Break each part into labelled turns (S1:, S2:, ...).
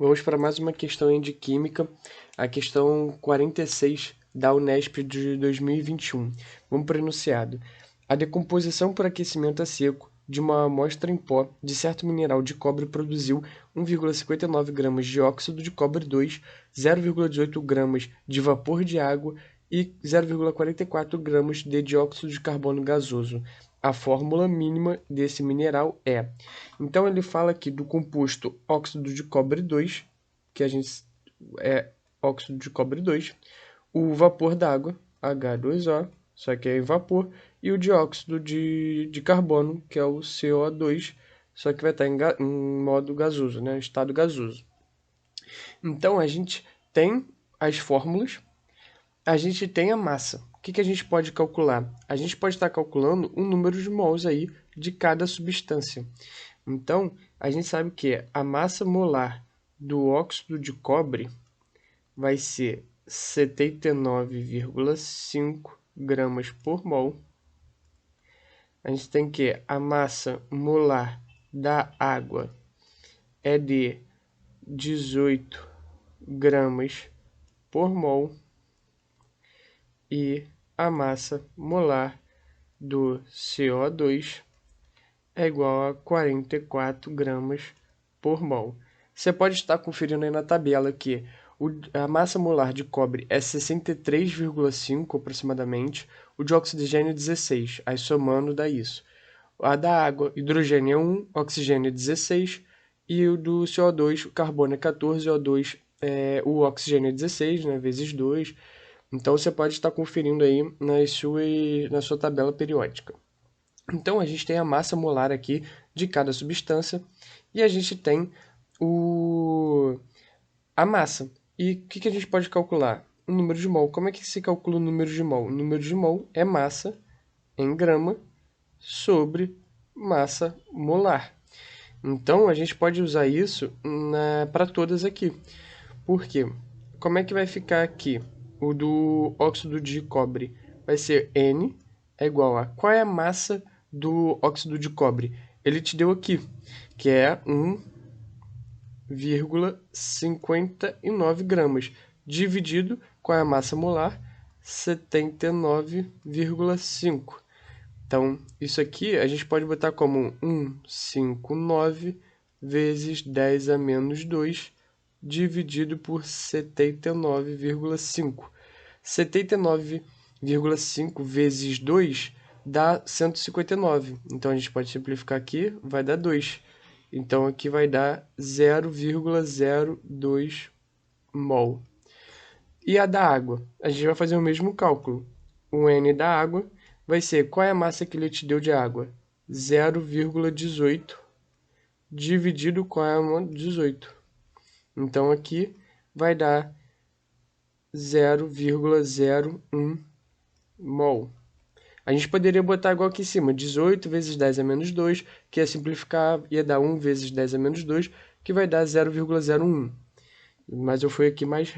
S1: Vamos para mais uma questão aí de Química, a questão 46 da Unesp de 2021. Vamos para o enunciado. A decomposição por aquecimento a seco de uma amostra em pó de certo mineral de cobre produziu 1,59 gramas de óxido de cobre 2, 0,18 gramas de vapor de água e 0,44 gramas de dióxido de carbono gasoso. A fórmula mínima desse mineral é. Então ele fala aqui do composto óxido de cobre 2, que a gente é óxido de cobre 2, o vapor d'água, H2O, só que é em vapor, e o dióxido de carbono, que é o CO2, só que vai estar em modo gasoso, né? Estado gasoso. Então a gente tem as fórmulas, a gente tem a massa. O que a gente pode calcular? A gente pode estar calculando o número de mols aí de cada substância. Então, a gente sabe que a massa molar do óxido de cobre vai ser 79,5 gramas por mol. A gente tem que a massa molar da água é de 18 gramas por mol. E a massa molar do CO2 é igual a 44 gramas por mol. Você pode estar conferindo aí na tabela que a massa molar de cobre é 63,5 aproximadamente, o de oxigênio é 16, aí somando dá isso. A da água, hidrogênio é 1, oxigênio é 16, e o do CO2, o carbono é 14, o oxigênio é 16, né, vezes 2. Então você pode estar conferindo aí na sua tabela periódica. Então a gente tem a massa molar aqui de cada substância e a gente tem a massa. E o que a gente pode calcular? O número de mol. Como é que se calcula o número de mol? O número de mol é massa em grama sobre massa molar. Então a gente pode usar isso para todas aqui. Por quê? Como é que vai ficar aqui? O do óxido de cobre vai ser N é igual a... Qual é a massa do óxido de cobre? Ele te deu aqui, que é 1,59 gramas, dividido com a massa molar, 79,5. Então, isso aqui a gente pode botar como 159 vezes 10 a menos 2, dividido por 79,5. 79,5 vezes 2 dá 159. Então, a gente pode simplificar aqui, vai dar 2. Então, aqui vai dar 0,02 mol. E a da água? A gente vai fazer o mesmo cálculo. O N da água vai ser, qual é a massa que ele te deu de água? 0,18 dividido com a 18. Então, aqui vai dar 0,01 mol. A gente poderia botar igual aqui em cima, 18 vezes 10 a menos 2, que ia simplificar, ia dar 1 vezes 10 a menos 2, que vai dar 0,01. Mas eu fui aqui mais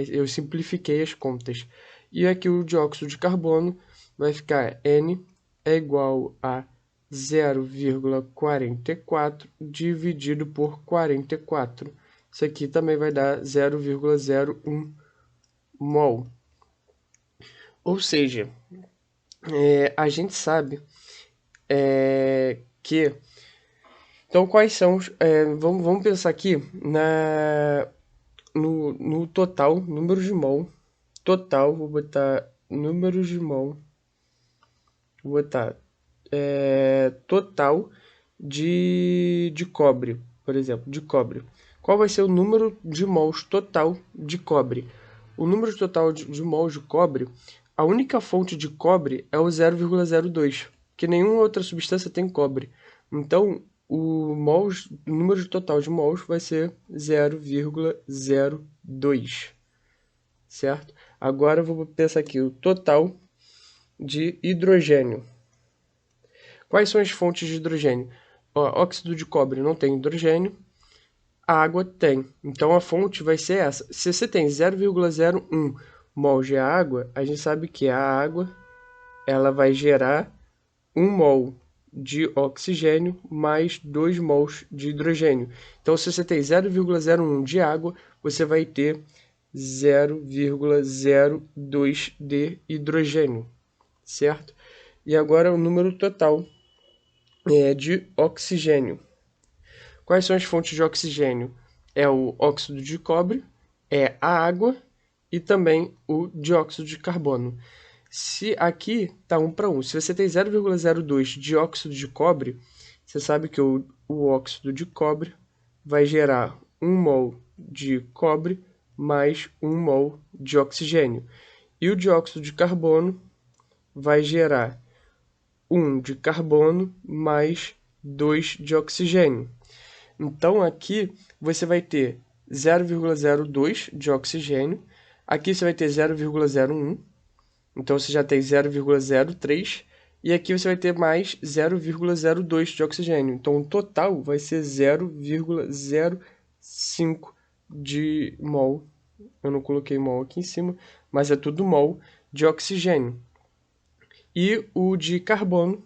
S1: eu simplifiquei as contas. E aqui o dióxido de carbono vai ficar N é igual a 0,44 dividido por 44. Isso aqui também vai dar 0,01 mol. Ou seja, a gente sabe que... Então, quais são os... vamos pensar aqui no total, número de mol. Total, vou botar número de mol. Vou botar total de cobre, por exemplo, de cobre. Qual vai ser o número de mols total de cobre? O número total de mols de cobre, a única fonte de cobre é o 0,02, que nenhuma outra substância tem cobre. Então, o número total de mols vai ser 0,02, certo? Agora eu vou pensar aqui o total de hidrogênio. Quais são as fontes de hidrogênio? Óxido de cobre não tem hidrogênio, a água tem. Então a fonte vai ser essa. Se você tem 0,01 mol de água, a gente sabe que a água ela vai gerar 1 mol de oxigênio mais 2 mols de hidrogênio. Então, se você tem 0,01 de água, você vai ter 0,02 de hidrogênio, certo? E agora o número total de oxigênio. Quais são as fontes de oxigênio? É o óxido de cobre, é a água e também o dióxido de carbono. Se aqui está 1 para 1, se você tem 0,02 de óxido de cobre, você sabe que o óxido de cobre vai gerar 1 mol de cobre mais 1 mol de oxigênio. E o dióxido de carbono vai gerar 1 de carbono mais 2 de oxigênio. Então, aqui você vai ter 0,02 de oxigênio, aqui você vai ter 0,01, então você já tem 0,03, e aqui você vai ter mais 0,02 de oxigênio. Então, o total vai ser 0,05 de mol. Eu não coloquei mol aqui em cima, mas é tudo mol de oxigênio. E o de carbono,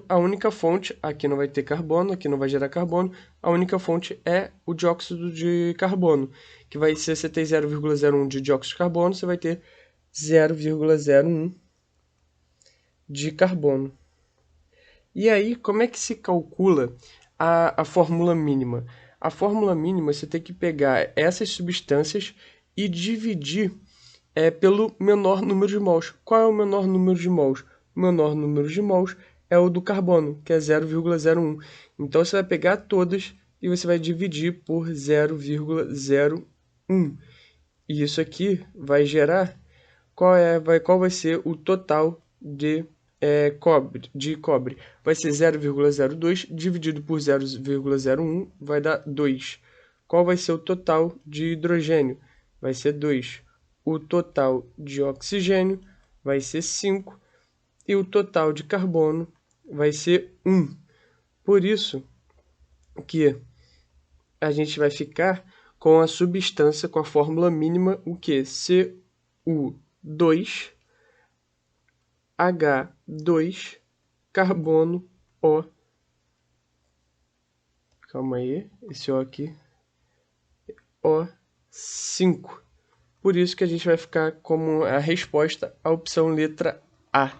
S1: a única fonte, aqui não vai ter carbono, aqui não vai gerar carbono, a única fonte é o dióxido de carbono, que vai ser, você tem 0,01 de dióxido de carbono, você vai ter 0,01 de carbono. E aí, como é que se calcula a fórmula mínima? A fórmula mínima, você tem que pegar essas substâncias e dividir pelo menor número de mols. Qual é o menor número de mols? O menor número de mols é o do carbono, que é 0,01. Então, você vai pegar todas e você vai dividir por 0,01. E isso aqui vai gerar qual vai ser o total de cobre. Vai ser 0,02 dividido por 0,01 vai dar 2. Qual vai ser o total de hidrogênio? Vai ser 2. O total de oxigênio vai ser 5 e o total de carbono vai ser 1. Por isso que a gente vai ficar com a substância, com a fórmula mínima, o que? Cu2, H2, carbono, O. Calma aí, esse O aqui. O5. Por isso que a gente vai ficar como a resposta a opção letra A.